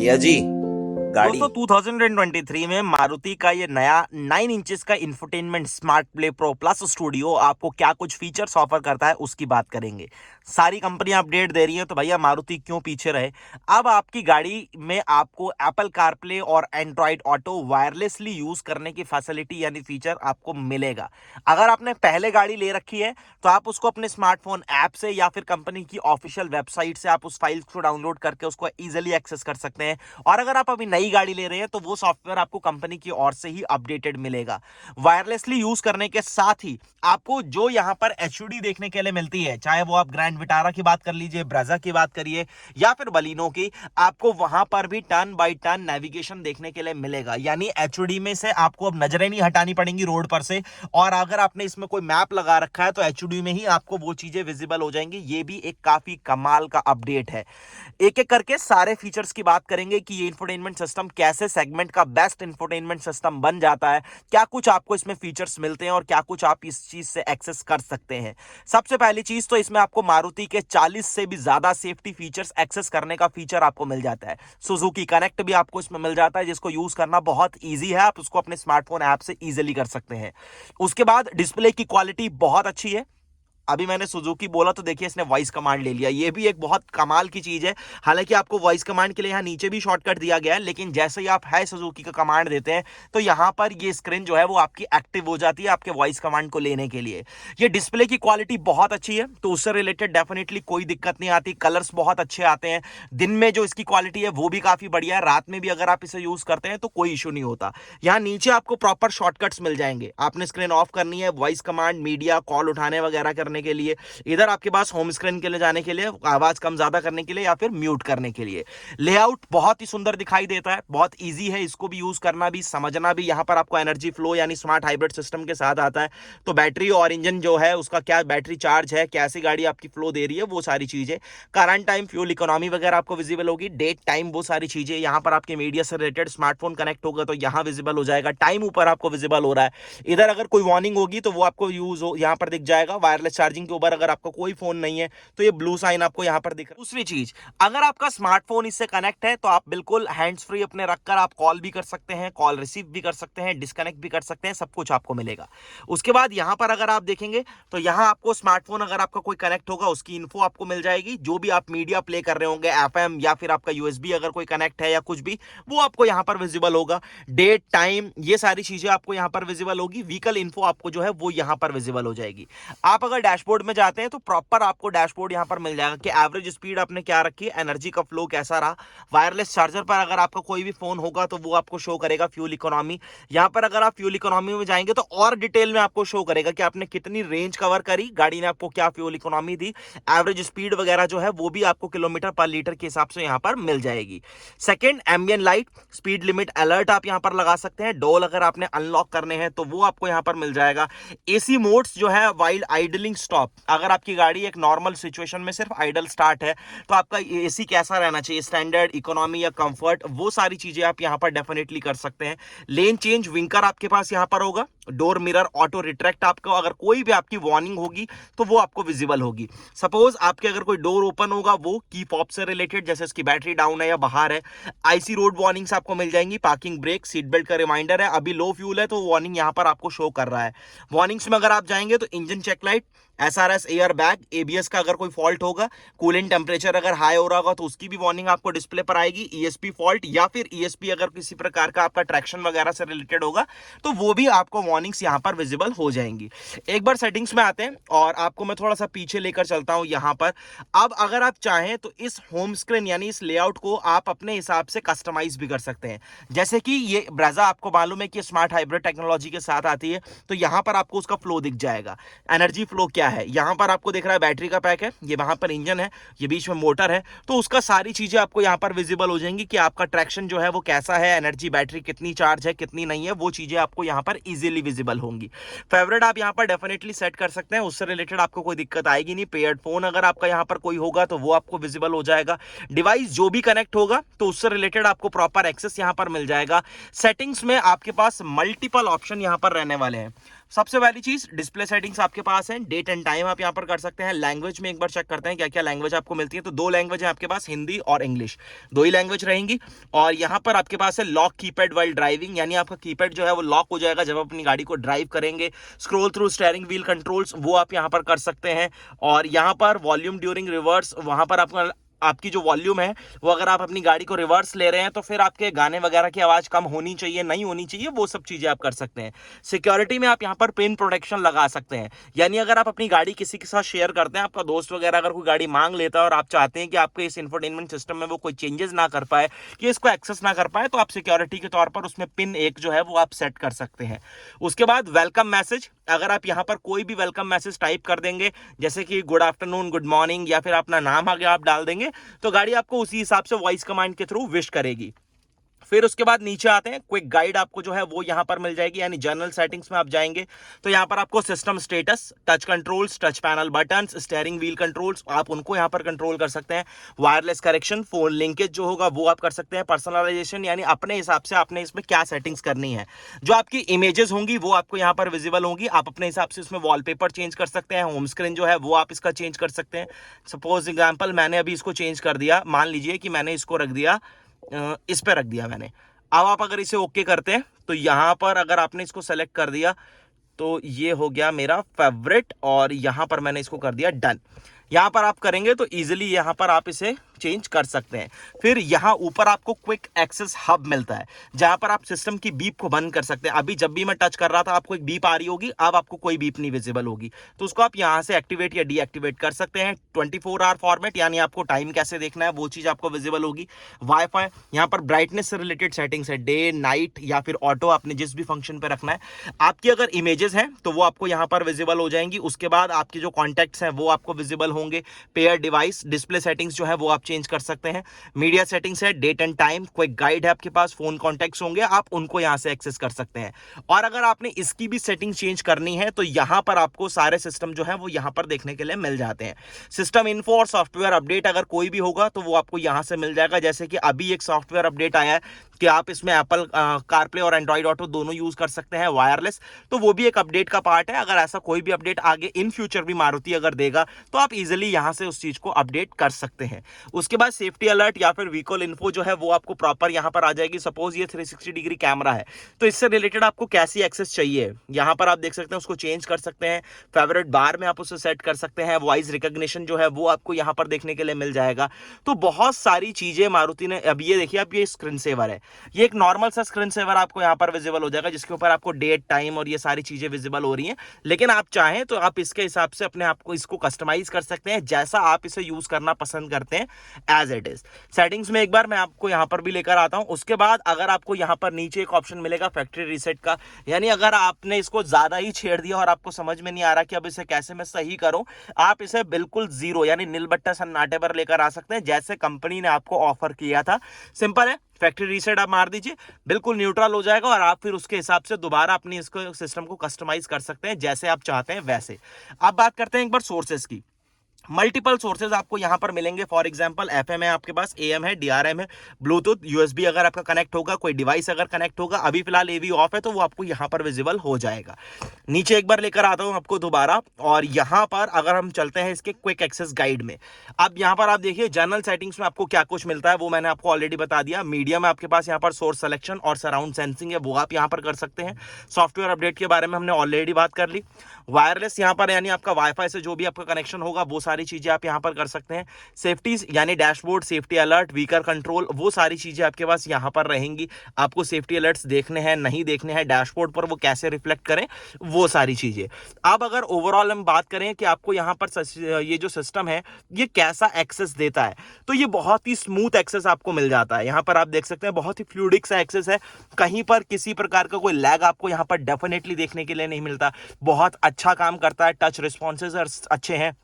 भैया जी गाड़ी। दोस्तों 2023 में मारुति का ये नया 9 इंचेस का infotainment smart play pro plus studio आपको क्या कुछ फीचर्स ऑफर करता है उसकी बात करेंगे। सारी कंपनियां अपडेट दे रही हैं तो भैया मारुति क्यों पीछे रहे। अब आपकी गाड़ी में आपको एप्पल कारप्ले और एंड्रॉइड ऑटो वायरलेसली यूज करने की फैसिलिटी यानी फीचर आपको मिलेगा। अगर आपने पहले गाड़ी ले रखी है तो आप उसको अपने स्मार्टफोन ऐप से या फिर कंपनी की ऑफिशियल वेबसाइट से आप उस फाइल को डाउनलोड करके उसको इजिली एक्सेस कर सकते हैं। और अगर आप अभी नई गाड़ी ले रहे हैं तो वो सॉफ्टवेयर आपको कंपनी की ओर से ही अपडेटेड मिलेगा। वायरलेसली यूज करने के साथ ही आपको जो यहां पर एचयूडी देखने के लिए मिलती है, चाहे वो आप ग्रैंड विटारा की बात कर लीजिए, ब्रेजा की बात करिए या फिर बलिनो की, आपको वहां पर भी टर्न बाय टर्न नेविगेशन देखने के लिए मिलेगा। यानी एचयूडी में से आपको अब नजरें नहीं हटानी पड़ेंगी रोड पर से, और अगर आपने इसमें कोई मैप लगा रखा है तो एचयूडी में ही आपको वो चीजें विजिबल हो जाएंगी। ये भी एक काफी कमाल का अपडेट है। एक एक करके सारे फीचर्स की बात करेंगे कि ये इंफोटेनमेंट सिस्टम कैसे सेगमेंट का बेस्ट इंफोटेनमेंट सिस्टम बन जाता है, क्या कुछ आपको इसमें फीचर्स मिलते हैं और क्या कुछ आप इस चीज से एक्सेस कर सकते हैं। सबसे पहली चीज तो इसमें आपको मारुति के 40 से भी ज्यादा सेफ्टी फीचर्स एक्सेस करने का फीचर आपको मिल जाता है। सुजुकी कनेक्ट भी आपको इसमें मिल जाता है जिसको यूज करना बहुत ईजी है, आप उसको अपने स्मार्टफोन ऐप से इजिली कर सकते हैं। उसके बाद डिस्प्ले की क्वालिटी बहुत अच्छी है। अभी मैंने सुजुकी बोला तो देखिए इसने वॉइस कमांड ले लिया, ये भी एक बहुत कमाल की चीज है। हालांकि आपको वॉइस कमांड के लिए यहाँ नीचे भी शॉर्टकट दिया गया है, लेकिन जैसे ही आप है सुजुकी का कमांड देते हैं तो यहाँ पर ये स्क्रीन जो है वो आपकी एक्टिव हो जाती है आपके वॉइस कमांड को लेने के लिए। ये डिस्प्ले की क्वालिटी बहुत अच्छी है तो उससे रिलेटेड डेफिनेटली कोई दिक्कत नहीं आती। कलर्स बहुत अच्छे आते हैं। दिन में जो इसकी क्वालिटी है वो भी काफी बढ़िया है, रात में भी अगर आप इसे यूज करते हैं तो कोई इशू नहीं होता। यहाँ नीचे आपको प्रॉपर शॉर्टकट्स मिल जाएंगे। आपने स्क्रीन ऑफ करनी है, वॉइस कमांड, मीडिया कॉल उठाने वगैरह करने के लिए, इधर आपके पास होम स्क्रीन के लिए जाने के लिए, आवाज कम ज्यादा करने के लिए या फिर म्यूट करने के लिए। लेआउट बहुत ही सुंदर दिखाई देता है, बहुत इजी है इसको भी यूज करना भी समझना भी। यहां पर आपको एनर्जी फ्लो यानी स्मार्ट हाइब्रिड सिस्टम के साथ आता है तो बैटरी और इंजन जो है उसका क्या बैटरी चार्ज है, कैसी गाड़ी आपकी फ्लो दे रही है, वो सारी चीजें, करंट टाइम, फ्यूल इकोनॉमी वगैरह आपको विजिबल होगी, डेट टाइम, वो सारी चीजें। यहां पर आपके मीडिया से रिलेटेड स्मार्टफोन कनेक्ट होगा तो यहां विजिबल हो जाएगा, टाइम ऊपर आपको विजिबल हो रहा है। इधर अगर कोई वार्निंग होगी तो वो आपको यूज हो यहां पर दिख जाएगा। वायरलेस चार्जिंग के ऊपर अगर आपका कोई फोन नहीं है तो ये ब्लू साइन आपको यहां पर दिख रहा है। दूसरी चीज, अगर आपका स्मार्टफोन इससे कनेक्ट है तो आप बिल्कुल हैंड्स फ्री अपने रखकर आप कॉल भी कर सकते हैं, कॉल रिसीव भी कर सकते हैं, डिस्कनेक्ट भी कर सकते हैं, सब कुछ आपको मिलेगा। उसके बाद यहां पर अगर आप देखेंगे तो यहां आपको स्मार्टफोन अगर आपका कोई कनेक्ट होगा उसकी इन्फो आपको मिल जाएगी। जो भी आप मीडिया प्ले कर रहे होंगे, एफएम या फिर आपका यूएसबी अगर कोई कनेक्ट है या कुछ भी, वो आपको यहां पर विजिबल होगा। डेट टाइम ये सारी चीजें आपको यहां पर विजिबल होगी। व्हीकल इन्फो आपको जो है वो यहां पर विजिबल हो जाएगी। आप अगर डैशबोर्ड में जाते हैं तो प्रॉपर आपको डैशबोर्ड यहां पर मिल जाएगा कि एवरेज स्पीड आपने क्या रखी है, एनर्जी का फ्लो कैसा रहा। वायरलेस चार्जर पर अगर आपका कोई भी फोन होगा तो वो आपको शो करेगा। फ्यूल इकोनॉमी, यहां पर अगर आप फ्यूल इकोनॉमी में जाएंगे तो और डिटेल में आपको शो करेगा कि आपने कितनी रेंज कवर करी, गाड़ी ने आपको क्या फ्यूल इकोनॉमी दी, एवरेज स्पीड वगैरह जो है वो भी आपको किलोमीटर पर लीटर के हिसाब से यहां पर मिल जाएगी। Second, एम्बियन light, speed limit alert आप यहां पर लगा सकते हैं। डोल अगर आपने अनलॉक करने हैं तो वो आपको यहां पर मिल जाएगा। एसी मोड्स जो है, वाइल्ड आइडलिंग स्टॉप, अगर आपकी गाड़ी एक नॉर्मल सिचुएशन में सिर्फ आइडल स्टार्ट है तो आपका एसी कैसा रहना चाहिए, स्टैंडर्ड, इकोनॉमी या कंफर्ट, वो सारी चीजें आप यहां पर डेफिनेटली कर सकते हैं। लेन चेंज, विंकर आपके पास यहां पर होगा। डोर मिरर ऑटो रिट्रैक्ट, आपको अगर कोई भी आपकी वार्निंग होगी तो वो आपको विजिबल होगी। सपोज आपके अगर कोई डोर ओपन होगा वो की पॉप से रिलेटेड, जैसे इसकी बैटरी डाउन है या बाहर है। आईसी रोड वार्निंग्स आपको मिल जाएंगी। पार्किंग ब्रेक, सीट बेल्ट का रिमाइंडर है, अभी लो फ्यूल है तो वार्निंग यहां पर आपको शो कर रहा है। वार्निंग्स में अगर आप जाएंगे तो engine check light, SRS air bag, ABS का अगर कोई फॉल्ट होगा, कूलिंग टेम्परेचर अगर हाई हो रहा होगा तो उसकी भी वार्निंग आपको डिस्प्ले पर आएगी। ईएसपी फॉल्ट या फिर ईएसपी अगर किसी प्रकार का आपका ट्रैक्शन वगैरह से रिलेटेड होगा तो वो भी आपको वार्निंग्स यहां पर विजिबल हो जाएंगी। एक बार सेटिंग्स में आते हैं और आपको मैं थोड़ा सा पीछे लेकर चलता हूं यहां पर। अब अगर आप चाहें तो इस होम स्क्रीन यानी इस लेआउट को आप अपने हिसाब से कस्टमाइज भी कर सकते हैं। जैसे कि ये ब्रेजा आपको मालूम है कि स्मार्ट हाइब्रिड टेक्नोलॉजी के साथ आती है तो यहां पर आपको उसका फ्लो दिख जाएगा। एनर्जी फ्लो क्या है, यहां पर आपको दिख रहा है बैटरी का पैक है, ये वहां पर इंजन है, ये बीच में मोटर है, तो उसका सारी चीजें आपको यहां पर विजिबल हो जाएंगी कि आपका ट्रैक्शन जो है वो कैसा है, एनर्जी, बैटरी कितनी चार्ज है, कितनी नहीं है, वो चीजें आपको यहां पर इजीली विजिबल होंगी। फेवरेट आप यहां पर डेफिनेटली सेट कर सकते हैं, उससे रिलेटेड आपको कोई दिक्कत आएगी नहीं। पेयर्ड फोन अगर आपका यहां पर कोई होगा तो वो आपको विजिबल हो जाएगा। डिवाइस जो भी कनेक्ट होगा तो उससे रिलेटेड आपको प्रॉपर एक्सेस यहां पर मिल जाएगा। सेटिंग्स में आपके पास मल्टीपल ऑप्शन यहां पर रहने वाले हैं। सबसे पहली चीज डिस्प्ले सेटिंग्स आपके पास है, डेट एंड टाइम आप यहाँ पर कर सकते हैं। लैंग्वेज में एक बार चेक करते हैं क्या क्या लैंग्वेज आपको मिलती है। तो 2 लैंग्वेज है आपके पास, हिंदी और इंग्लिश, 2 ही लैंग्वेज रहेंगी। और यहाँ पर आपके पास है लॉक कीपैड वाइल ड्राइविंग, यानी आपका कीपैड जो है वो लॉक हो जाएगा जब आप अपनी गाड़ी को ड्राइव करेंगे। Scroll through steering wheel controls वो आप यहाँ पर कर सकते हैं। और यहाँ पर वॉल्यूम ड्यूरिंग रिवर्स, वहां पर आपका आपकी जो वॉल्यूम है वो अगर आप अपनी गाड़ी को रिवर्स ले रहे हैं तो फिर आपके गाने वगैरह की आवाज कम होनी चाहिए, नहीं होनी चाहिए, वो सब चीजें आप कर सकते हैं। सिक्योरिटी में आप यहाँ पर पिन प्रोटेक्शन लगा सकते हैं, यानी अगर आप अपनी गाड़ी किसी के साथ शेयर करते हैं, आपका दोस्त वगैरह अगर कोई गाड़ी मांग लेता है और आप चाहते हैं कि आपके इस इंफोटेनमेंट सिस्टम में वो कोई चेंजेस ना कर पाए, कि इसको एक्सेस ना कर पाए, तो आप सिक्योरिटी के तौर पर उसमें पिन एक जो है वो आप सेट कर सकते हैं। उसके बाद वेलकम मैसेज, अगर आप यहाँ पर कोई भी वेलकम मैसेज टाइप कर देंगे, जैसे कि गुड आफ्टरनून, गुड मॉर्निंग, या फिर अपना नाम आगे आप डाल देंगे, तो गाड़ी आपको उसी हिसाब से वॉइस कमांड के थ्रू विश करेगी। फिर उसके बाद नीचे आते हैं, क्विक गाइड आपको जो है वो यहां पर मिल जाएगी, यानी जनरल सेटिंग्स में आप जाएंगे तो यहां पर आपको system status, touch controls, touch panel buttons, steering wheel controls, आप उनको यहां पर कंट्रोल कर सकते हैं। वायरलेस करेक्शन, फोन लिंकेज जो होगा वो आप कर सकते हैं। पर्सनलाइजेशन, यानी अपने हिसाब से आपने इसमें क्या सेटिंग्स करनी है। जो आपकी इमेजेस होंगी वो आपको यहां पर विजिबल होंगी, आप अपने हिसाब से इसमें वॉलपेपर चेंज कर सकते हैं। होम स्क्रीन जो है वो आप इसका चेंज कर सकते हैं। सपोज एग्जाम्पल मैंने अभी इसको चेंज कर दिया, मान लीजिए कि मैंने इसको रख दिया, इस पे रख दिया मैंने। अब आप अगर इसे ओके करते हैं तो यहां पर अगर आपने इसको सेलेक्ट कर दिया तो ये हो गया मेरा फेवरेट, और यहां पर मैंने इसको कर दिया डन। यहां पर आप करेंगे तो इजीली यहां पर आप इसे चेंज कर सकते हैं। फिर यहां ऊपर आपको क्विक एक्सेस हब मिलता है, जहां पर आप सिस्टम की बीप को बंद कर सकते हैं। अभी जब भी मैं टच कर रहा था आपको एक बीप आ रही होगी, अब आपको कोई बीप नहीं विजिबल होगी, तो उसको आप यहां से एक्टिवेट या डीएक्टिवेट कर सकते हैं। 24 आवर फॉर्मेट, यानी आपको टाइम कैसे देखना है वो चीज आपको विजिबल होगी। वाईफाई, यहां पर ब्राइटनेस से रिलेटेड सेटिंग्स है, डे नाइट या फिर ऑटो, आपने जिस भी फंक्शन पे रखना है। आपकी अगर इमेजेस हैं तो वो आपको यहां पर विजिबल हो जाएंगी। उसके बाद आपके जो कॉन्टैक्ट्स हैं वो आपको विजिबल होंगे। पेयर डिवाइस डिस्प्ले सेटिंग्स जो है वो आप चेंज कर सकते हैं। मीडिया सेटिंग्स है, date and time, quick guide है आपके पास, फोन कॉन्टैक्ट्स होंगे, आप उनको यहां से एक्सेस कर सकते हैं। और अगर आपने इसकी भी सेटिंग चेंज करनी है तो यहां पर आपको सारे सिस्टम जो है वो यहां पर देखने के लिए मिल जाते हैं। सिस्टम इन्फो और सॉफ्टवेयर अपडेट अगर कोई भी होगा तो वो आपको यहां से मिल जाएगा। जैसे कि अभी एक सॉफ्टवेयर अपडेट आया है कि आप इसमें एप्पल कारप्ले और एंड्रॉइड ऑटो दोनों यूज कर सकते हैं वायरलेस, तो वो भी एक अपडेट का पार्ट है। अगर ऐसा कोई भी अपडेट आगे इन फ्यूचर भी मारुति अगर देगा तो आप इजीली यहां से उस चीज को अपडेट कर सकते हैं। उसके बाद सेफ्टी अलर्ट या फिर व्हीकल इन्फो जो है वो आपको प्रॉपर यहां पर आ जाएगी। सपोज ये 360 डिग्री कैमरा है तो इससे रिलेटेड आपको कैसी एक्सेस चाहिए, यहां पर आप देख सकते हैं, उसको चेंज कर सकते हैं। फेवरेट बार में आप उसे सेट कर सकते हैं। वॉइस रिकॉग्निशन जो है वो आपको यहां पर देखने के लिए मिल जाएगा। तो बहुत सारी चीजें मारुति ने, अब ये देखिए, अब ये स्क्रीन सेवर है, ये एक नॉर्मल सा स्क्रीन सेवर आपको यहां पर विजिबल हो जाएगा, जिसके ऊपर आपको डेट टाइम और ये सारी चीजें विजिबल हो रही हैं। लेकिन आप चाहें तो आप इसके हिसाब से अपने आप को इसको कस्टमाइज कर सकते हैं, जैसा आप इसे यूज करना पसंद करते हैं एज इट इज। सेटिंग्स में एक बार मैं आपको यहां पर भी लेकर आता हूं। उसके बाद अगर आपको यहां पर नीचे एक ऑप्शन मिलेगा फैक्ट्री रीसेट का, यानी अगर आपने इसको ज्यादा ही छेड़ दिया और आपको समझ में नहीं आ रहा कि अब इसे कैसे मैं सही करूं, आप इसे बिल्कुल जीरो यानी नीलबट्टा सन्नाटे पर लेकर आ सकते हैं, जैसे कंपनी ने आपको ऑफर किया था। सिंपल है, फैक्ट्री रीसेट आप मार दीजिए, बिल्कुल न्यूट्रल हो जाएगा और आप फिर उसके हिसाब से दोबारा अपनी इसको सिस्टम को कस्टमाइज कर सकते हैं जैसे आप चाहते हैं वैसे। अब बात करते हैं एक बार सोर्सेस की। मल्टीपल सोर्सेज आपको यहां पर मिलेंगे। फॉर एग्जांपल एफएम है आपके पास, एएम है, डीआरएम है, ब्लूटूथ, यूएसबी अगर आपका कनेक्ट होगा, कोई डिवाइस अगर कनेक्ट होगा, अभी फिलहाल एवी ऑफ है तो वो आपको यहां पर विजिबल हो जाएगा। नीचे एक बार लेकर आता हूं आपको दोबारा, और यहां पर अगर हम चलते हैं इसके क्विक एक्सेस गाइड में, अब यहां पर आप देखिए जनरल सेटिंग्स में आपको क्या कुछ मिलता है वो मैंने आपको ऑलरेडी बता दिया। मीडिया में आपके पास यहां पर सोर्स सिलेक्शन और सराउंड सेंसिंग है, वो आप यहां पर कर सकते हैं। सॉफ्टवेयर अपडेट के बारे में हमने ऑलरेडी बात कर ली। वायरलेस यहां पर यानी आपका वाईफाई से जो भी आपका कनेक्शन होगा वो सारी चीजें आप यहां पर कर सकते हैं। सेफ्टी यानी dashboard, safety alert, vehicle control, वो सारी चीजें आपके पास यहां पर रहेंगी। आपको सेफ्टी अलर्ट्स देखने हैं नहीं देखने हैं, डैशबोर्ड पर वो कैसे रिफ्लेक्ट करें, वो सारी चीजें। अब अगर ओवरऑल हम बात करें कि आपको यहां पर ये जो सिस्टम है ये कैसा एक्सेस देता है, तो ये बहुत ही स्मूथ एक्सेस आपको मिल जाता है। यहां पर आप देख सकते हैं बहुत ही फ्लूइडिक सा एक्सेस है, कहीं पर किसी प्रकार का कोई लैग आपको यहां पर डेफिनेटली देखने के लिए नहीं मिलता। बहुत अच्छा काम करता है, टच रिस्पॉन्सेज अच्छे हैं।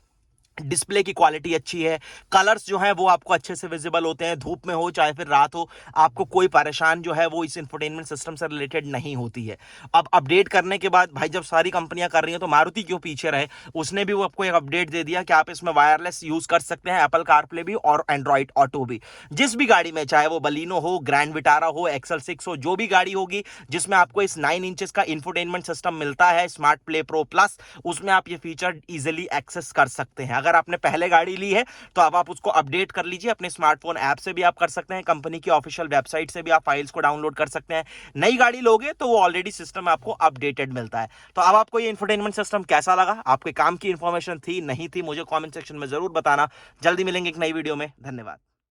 डिस्प्ले की क्वालिटी अच्छी है, कलर्स जो हैं वो आपको अच्छे से विजिबल होते हैं, धूप में हो चाहे फिर रात हो, आपको कोई परेशान जो है वो इस इंफोटेनमेंट सिस्टम से रिलेटेड नहीं होती है। अब अपडेट करने के बाद भाई जब सारी कंपनियां कर रही हैं तो मारुति क्यों पीछे रहे, उसने भी वो आपको एक अपडेट दे दिया कि आप इसमें वायरलेस यूज कर सकते हैं, एप्पल कारप्ले भी और एंड्रॉइड ऑटो भी। जिस भी गाड़ी में, चाहे वो बलिनो हो, ग्रैंड विटारा हो, एक्सल 6 हो, जो भी गाड़ी होगी जिसमें आपको इस 9 इंचेस का इंफोटेनमेंट सिस्टम मिलता है स्मार्ट प्ले प्रो प्लस, उसमें आप ये फीचर इजिली एक्सेस कर सकते हैं। अगर आपने पहले गाड़ी ली है तो अब आप उसको अपडेट कर लीजिए, अपने स्मार्टफोन ऐप से भी आप कर सकते हैं, कंपनी की ऑफिशियल वेबसाइट से भी आप फाइल्स को डाउनलोड कर सकते हैं। नई गाड़ी लोगे तो वो ऑलरेडी सिस्टम आपको अपडेटेड मिलता है। तो अब आपको ये इंफोटेनमेंट सिस्टम कैसा लगा, आपके काम की इंफॉर्मेशन थी नहीं थी, मुझे कॉमेंट सेक्शन में जरूर बताना। जल्दी मिलेंगे एक नई वीडियो में, धन्यवाद।